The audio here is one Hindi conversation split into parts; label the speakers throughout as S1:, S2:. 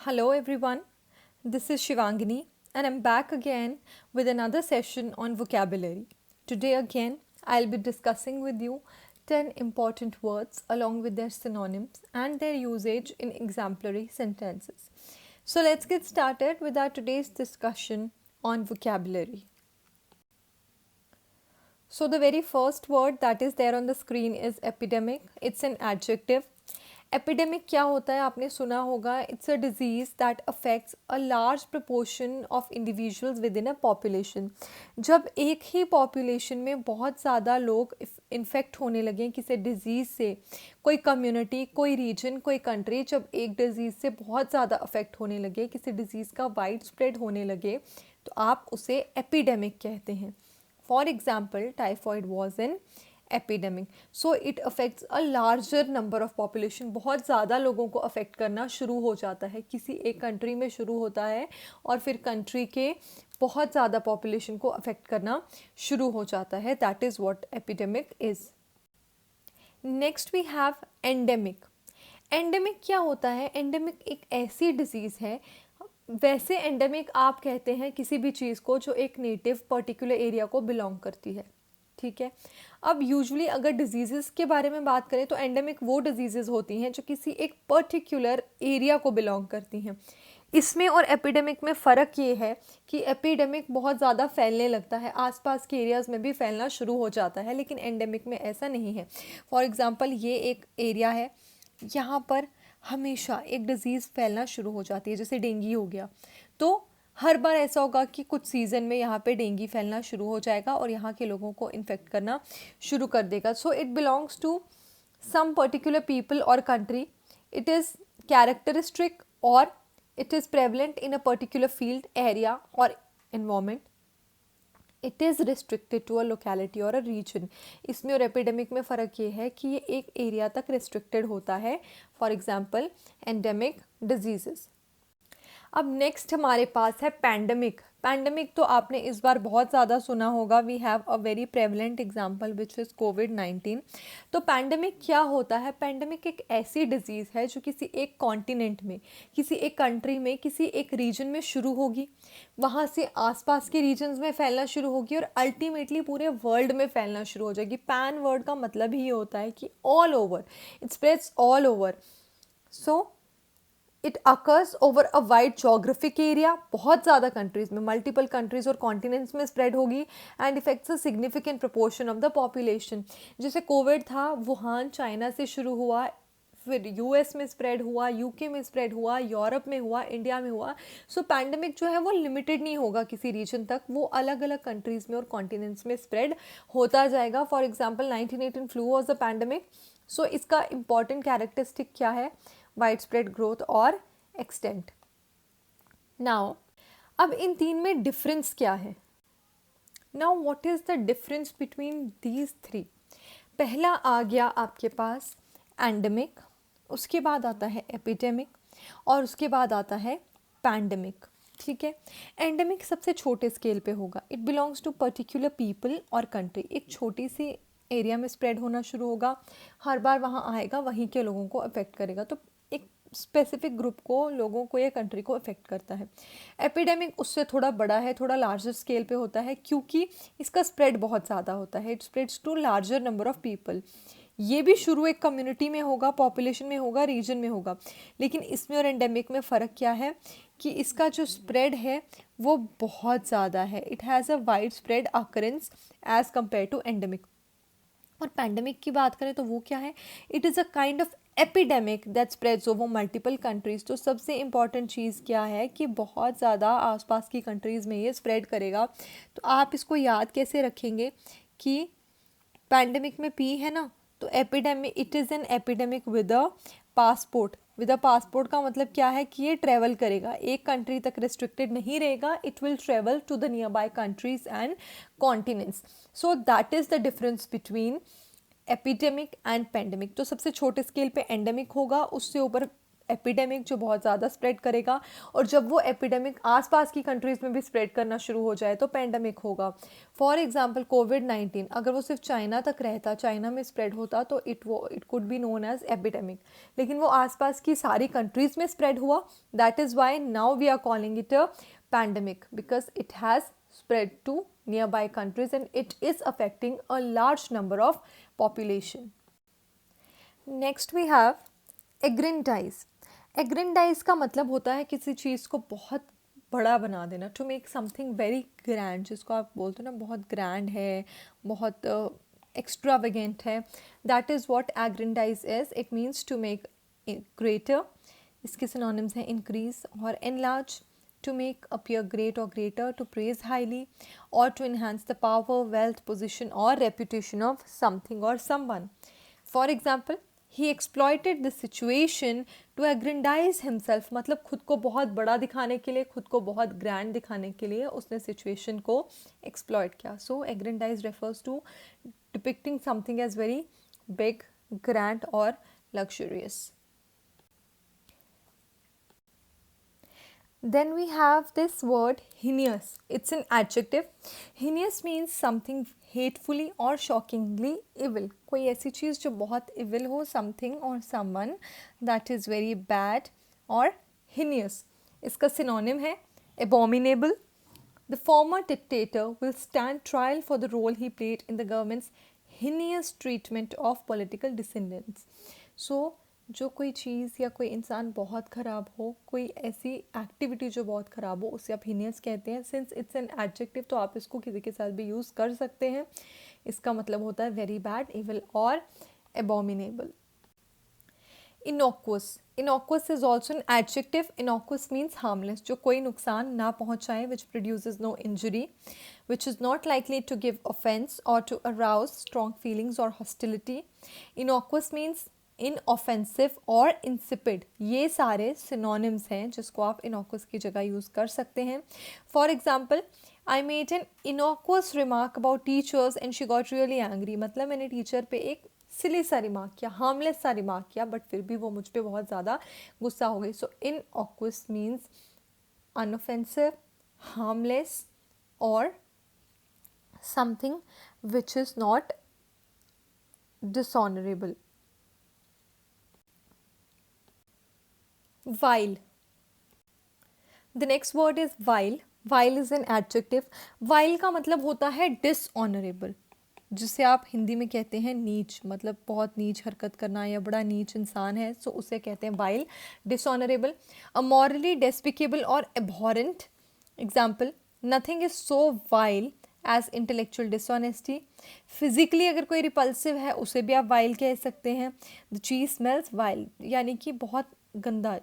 S1: Hello everyone, this is Shivangini and I'm back again with another session on vocabulary. Today again, I'll be discussing with you 10 important words along with their synonyms and their usage in exemplary sentences. So let's get started with our today's discussion on vocabulary. So the very first word that is there on the screen is epidemic. It's an adjective. Epidemic क्या होता है आपने सुना होगा. It's a disease that affects a large proportion of individuals with in a population. जब एक ही पॉपुलेशन में बहुत ज़्यादा लोग इन्फेक्ट होने लगे किसी डिज़ीज़ से, कोई कम्युनिटी, कोई रीजन, कोई कंट्री जब एक डिज़ीज़ से बहुत ज़्यादा अफेक्ट होने लगे, किसी डिज़ीज़ का वाइड स्प्रेड होने लगे, तो आप उसे एपिडेमिक कहते हैं. For example, typhoid was an epidemic. So it affects a larger number of population. बहुत ज़्यादा लोगों को अफेक्ट करना शुरू हो जाता है. किसी एक कंट्री में शुरू होता है और फिर कंट्री के बहुत ज़्यादा पॉपुलेशन को अफेक्ट करना शुरू हो जाता है. That is what epidemic is. Next we have endemic. Endemic क्या होता है? एंडेमिक एक ऐसी डिजीज़ है. वैसे एंडेमिक आप कहते हैं किसी भी चीज़ को जो एक नेटिव पर्टिकुलर एरिया को बिलोंग करती है. ठीक है. अब यूजुअली अगर डिजीज़ के बारे में बात करें तो एंडेमिक वो डिजीज़ होती हैं जो किसी एक पर्टिकुलर एरिया को बिलोंग करती हैं. इसमें और एपिडेमिक में फ़र्क ये है कि एपिडेमिक बहुत ज़्यादा फैलने लगता है, आसपास के एरियाज़ में भी फैलना शुरू हो जाता है, लेकिन एंडेमिक में ऐसा नहीं है. फॉर एग्ज़ाम्पल, ये एक एरिया है, यहाँ पर हमेशा एक डिज़ीज़ फैलना शुरू हो जाती है, जैसे डेंगू हो गया. तो हर बार ऐसा होगा कि कुछ सीज़न में यहाँ पे डेंगू फैलना शुरू हो जाएगा और यहाँ के लोगों को इन्फेक्ट करना शुरू कर देगा. So it belongs to some particular people और कंट्री. इट इज़ कैरेक्टरिस्टिक और it is prevalent in a particular field, area और environment. It is restricted to a locality और अ रीजन. इसमें और एपिडेमिक में फ़र्क ये है कि ये एक एरिया तक रिस्ट्रिक्टेड होता है. For example, endemic disease. अब नेक्स्ट हमारे पास है पैंडमिक. पैंडमिक तो आपने इस बार बहुत ज़्यादा सुना होगा. We have a very prevalent example which is Covid. तो पैंडमिक क्या होता है? पैंडमिक एक ऐसी डिजीज़ है जो किसी एक कॉन्टिनेंट में, किसी एक कंट्री में, किसी एक रीजन में शुरू होगी, वहाँ से आसपास के रीजन्स में फैलना शुरू होगी और अल्टीमेटली पूरे वर्ल्ड में फैलना शुरू हो जाएगी. पैन वर्ड का मतलब ही होता है कि all over, it spreads all over. So it occurs over a wide geographic area. बहुत ज़्यादा कंट्रीज़ में, मल्टीपल कंट्रीज़ और कॉन्टिनेंट्स में स्प्रेड होगी and effects a significant proportion of the population. जैसे कोविड था, वुहान चाइना से शुरू हुआ, फिर यूएस में स्प्रेड हुआ, यूके में स्प्रेड हुआ, यूरोप में हुआ, इंडिया में हुआ. सो पैंडमिक जो है वो लिमिटेड नहीं होगा किसी रीजन तक, वो अलग अलग कंट्रीज़ में और कॉन्टिनेंट्स में स्प्रेड होता जाएगा. For example, 1918 flu was the pandemic. So इसका इंपॉर्टेंट कैरेक्टरिस्टिक क्या है? वाइड स्प्रेड ग्रोथ और एक्सटेंट. नाउ अब इन तीन में डिफरेंस क्या है? Now what is the difference between these three? पहला आ गया आपके पास एंडेमिक, उसके बाद आता है एपिडेमिक और उसके बाद आता है पैंडेमिक. ठीक है. एंडेमिक सबसे छोटे स्केल पे होगा. It belongs to particular people और कंट्री. एक छोटी सी एरिया में स्प्रेड होना शुरू होगा, हर बार वहाँ आएगा, वहीं के लोगों को अफेक्ट करेगा. तो एक स्पेसिफिक ग्रुप को, लोगों को या कंट्री को अफेक्ट करता है. एपिडेमिक उससे थोड़ा बड़ा है, थोड़ा लार्जर स्केल पे होता है, क्योंकि इसका स्प्रेड बहुत ज़्यादा होता है. It spreads to larger number of people. ये भी शुरू एक कम्युनिटी में होगा, पॉपुलेशन में होगा, रीजन में होगा, लेकिन इसमें और एंडेमिक में फ़र्क क्या है कि इसका जो स्प्रेड है वो बहुत ज़्यादा है. It has a wide spread occurrence as compare to endemic. और पैंडमिक की बात करें तो वो क्या है? It is a kind of epidemic that spreads over multiple countries. तो सबसे इम्पॉर्टेंट चीज़ क्या है कि बहुत ज़्यादा आसपास की कंट्रीज़ में ये स्प्रेड करेगा. तो आप इसको याद कैसे रखेंगे कि पैंडमिक में पी है ना, तो epidemic, it is an epidemic with a passport. With a passport का मतलब क्या है कि ये ट्रैवल करेगा, एक कंट्री तक रिस्ट्रिक्टेड नहीं रहेगा. It will travel to the near by countries and continents. So that is the difference between epidemic and pandemic. तो सबसे छोटे स्केल पे एंडेमिक होगा, उससे ऊपर एपिडेमिक जो बहुत ज़्यादा स्प्रेड करेगा, और जब वो एपिडेमिक आसपास की कंट्रीज़ में भी स्प्रेड करना शुरू हो जाए तो पेंडेमिक होगा। फॉर एग्जांपल कोविड-19 अगर वो सिर्फ चाइना तक रहता, चाइना में स्प्रेड होता, तो it could be known as epidemic, लेकिन वो आसपास की सारी कंट्रीज़ में स्प्रेड हुआ। That is why now we are calling it a pandemic, because it has spread to nearby countries and it is affecting a large number of population. Next we have aggrandize. Aggrandize का मतलब होता है किसी चीज़ को बहुत बड़ा बना देना, to make something very grand, जिसको आप बोलते हो ना बहुत grand है, बहुत extravagant है, that is what aggrandize is. It means to make it greater. इसके synonyms हैं increase और enlarge, to make appear great or greater, to praise highly, or to enhance the power, wealth, position or reputation of something or someone. For example, he exploited the situation to aggrandize himself, मतलब खुद को बहुत बड़ा दिखाने के लिए, खुद को बहुत ग्रैंड दिखाने के लिए उसने सिचुएशन को एक्सप्लॉइट किया. सो aggrandize refers to depicting something as very big, grand or luxurious. Then we have this word heinous. It's an adjective. Heinous means something hatefully or shockingly evil. कोई ऐसी चीज़ जो बहुत evil हो, something or someone that is very bad or heinous. इसका synonym है abominable. The former dictator will stand trial for the role he played in the government's heinous treatment of political dissidents. So जो कोई चीज़ या कोई इंसान बहुत ख़राब हो, कोई ऐसी एक्टिविटी जो बहुत ख़राब हो, उसे आप हीनियस कहते हैं. सिंस इट्स एन एडजेक्टिव तो आप इसको किसी के साथ भी यूज़ कर सकते हैं. इसका मतलब होता है वेरी बैड, इविल और abominable. Innocuous. Innocuous is also an adjective. Innocuous means harmless, जो कोई नुकसान ना पहुँचाए, which produces no injury, which is not likely to give offense or to arouse strong feelings or hostility. Innocuous means inoffensive और इंसिपिड. ये सारे सिनोनिम्स हैं जिसको आप इनॉक्वस की जगह यूज़ कर सकते हैं. For example, I made an innocuous remark about teachers and she got really angry. मतलब मैंने टीचर पे एक सिली सा रिमार्क किया, हार्मलेस सा रिमार्क किया, बट फिर भी वो मुझ पे बहुत ज़्यादा गुस्सा हो गई. सो इनऑक्वस मीन्स अनऑफेंसिव, हार्मलेस और something which is not dishonourable. Vile. The next word is vile. Vile is an adjective. Vile का मतलब होता है dishonorable, जिसे आप हिंदी में कहते हैं नीच, मतलब बहुत नीच हरकत करना या बड़ा नीच इंसान है, सो उसे कहते हैं vile, dishonorable. A morally despicable or abhorrent. Example, nothing is so vile as intellectual dishonesty. Physically अगर कोई repulsive है उसे भी आप vile कह सकते हैं. The cheese smells vile, यानी कि बहुत गंदा.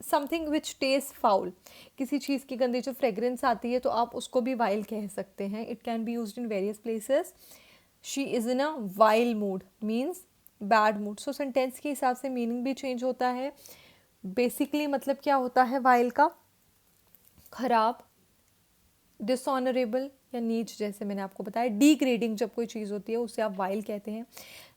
S1: समथिंग विच टेस्ट फाउल, किसी चीज़ की गंदी जो फ्रेगरेंस आती है तो आप उसको भी वाइल कह सकते हैं. It can be used in various places. She is in a while mood means bad mood. So sentence के हिसाब से मीनिंग भी चेंज होता है. बेसिकली मतलब क्या होता है वाइल का? खराब, डिसऑनरेबल या नीच, जैसे मैंने आपको बताया. डिग्रेडिंग जब कोई चीज़ होती है उसे आप वाइल कहते हैं.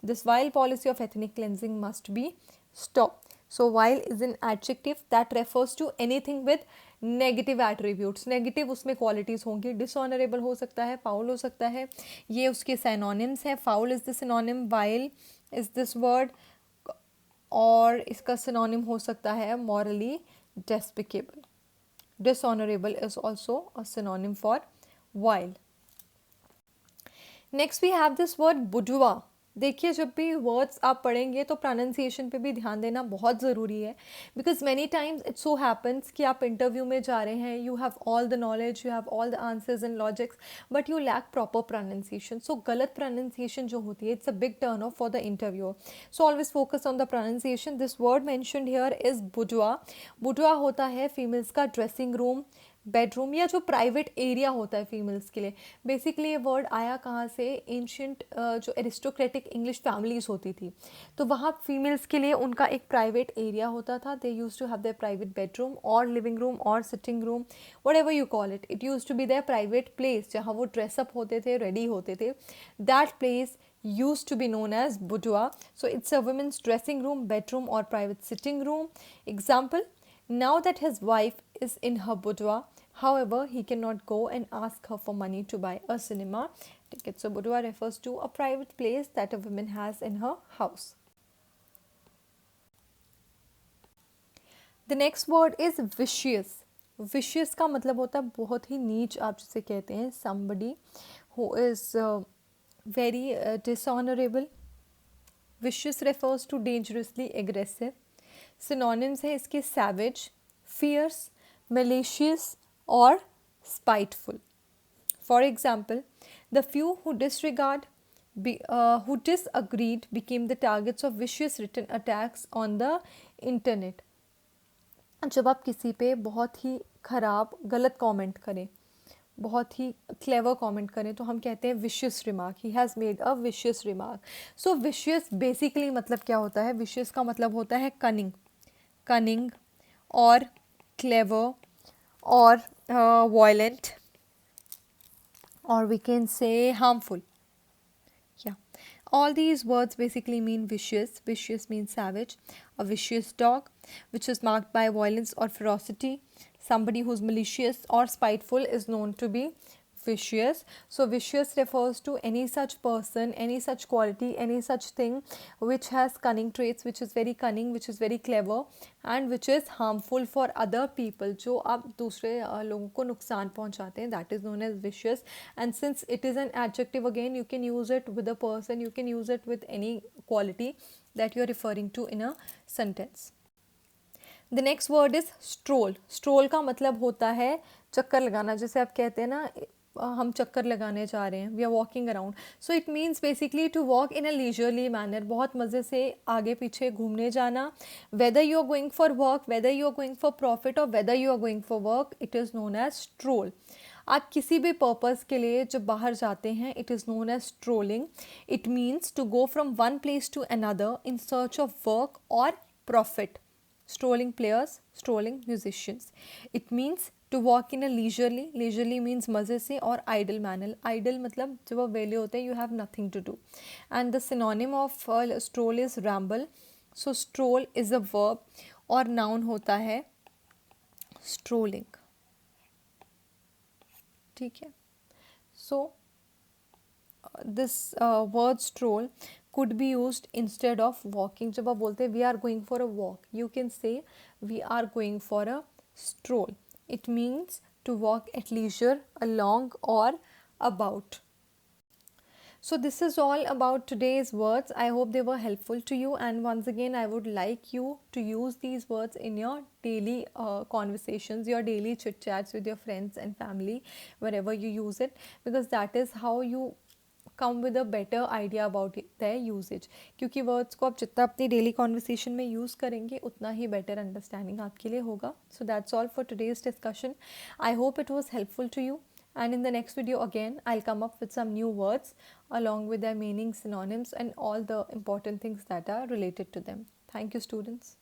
S1: This while policy of ethnic cleansing must be stop. So vile is an adjective that refers to anything with negative attributes. Negative उसमें qualities होंगी. Dishonorable हो सकता है, foul हो सकता है. ये उसके synonyms हैं. Foul is the synonym, vile is this word, और इसका synonym हो सकता है morally despicable. Dishonorable is also a synonym for vile. Next we have this word bourgeois. देखिए जब भी वर्ड्स आप पढ़ेंगे तो प्रोनाउंसिएशन पे भी ध्यान देना बहुत ज़रूरी है. Because many times it so happens कि आप इंटरव्यू में जा रहे हैं, you have all the knowledge, you have all the answers and logics, but you lack proper pronunciation. So गलत प्रोनाउंसिएशन जो होती है, it's a big turn off for the interview. So always focus on the pronunciation. This word mentioned here is bourgeois. Bourgeois होता है फीमेल्स का ड्रेसिंग रूम, बेडरूम या जो प्राइवेट एरिया होता है फीमेल्स के लिए. बेसिकली ये वर्ड आया कहाँ से? एंशियंट जो एरिस्टोक्रेटिक इंग्लिश फैमिलीज होती थी, तो वहाँ फीमेल्स के लिए उनका एक प्राइवेट एरिया होता था. They use to have their private bedroom और लिविंग रूम और sitting room, whatever you call it. It use to be their private place जहाँ वो ड्रेसअप होते थे, रेडी होते थे. That place used to be known as boudoir. So it's a women's dressing room, bedroom, or private sitting room. Example, now that his wife is in her boudoir, however, he cannot go and ask her for money to buy a cinema ticket. So boudoir refers to a private place that a woman has in her house. The next word is vicious. Vicious का मतलब होता है बहुत ही नीच, आप जिसे कहते हैं somebody who is very dishonourable. Vicious refers to dangerously aggressive. Synonyms है इसके सैवेज, फियर्स, malicious और spiteful. For example, the few who disagreed became the targets of vicious written attacks on the internet. जब आप किसी पे बहुत ही ख़राब गलत कमेंट करें, बहुत ही क्लेवर कमेंट करें, तो हम कहते हैं vicious remark. He has made a vicious remark. So vicious basically मतलब क्या होता है? विशियस का मतलब होता है कनिंग, कनिंग और क्लेवर और violent, or we can say harmful. Yeah, all these words basically mean vicious. Vicious means savage. A vicious dog, which is marked by violence or ferocity. Somebody who's malicious or spiteful is known to be vicious. So vicious refers to any such person, any such quality, any such thing which has cunning traits, which is very cunning, which is very clever, and which is harmful for other people. जो आप दूसरे लोगों को नुकसान पहुंचाते हैं, that is known as vicious. And since it is an adjective, again you can use it with a person, you can use it with any quality that you are referring to in a sentence. The next word is stroll. Stroll का मतलब होता है चक्कर लगाना. जैसे आप कहते हैं ना, हम चक्कर लगाने जा रहे हैं, we are walking around. So it means basically to walk in a leisurely manner, बहुत मज़े से आगे पीछे घूमने जाना. Whether you are going for work, whether you are going for profit और whether you are going for work, it is known as stroll. आप किसी भी पर्पज़ के लिए जब बाहर जाते हैं, it is known as strolling. It means to go from one place to another in search of work और profit. Strolling players, strolling musicians. It means to walk in a leisurely means मज़े से, और idle manner. Idle मतलब जब आप वेले होते हैं, you have nothing to do. And the synonym of stroll is ramble. So stroll is a verb और noun होता है strolling. ठीक है. So this word stroll could be used instead of walking. जब आप बोलते हैं we are going for a walk, you can say we are going for a stroll. It means to walk at leisure, along or about. So this is all about today's words. I hope they were helpful to you, and once again I would like you to use these words in your daily conversations, your daily chit chats with your friends and family, wherever you use it, because that is how you come with a better idea about the usages. क्योंकि वर्ड्स को आप जितना अपनी डेली कॉन्वर्सेशन में यूज़ करेंगे, उतना ही बेटर अंडरस्टैंडिंग आपके लिए होगा. So that's all for today's discussion. I hope it was helpful to you, and in the next video again I'll come up with some new words along with their meanings, synonyms, and all the important things that are related to them. Thank you, students.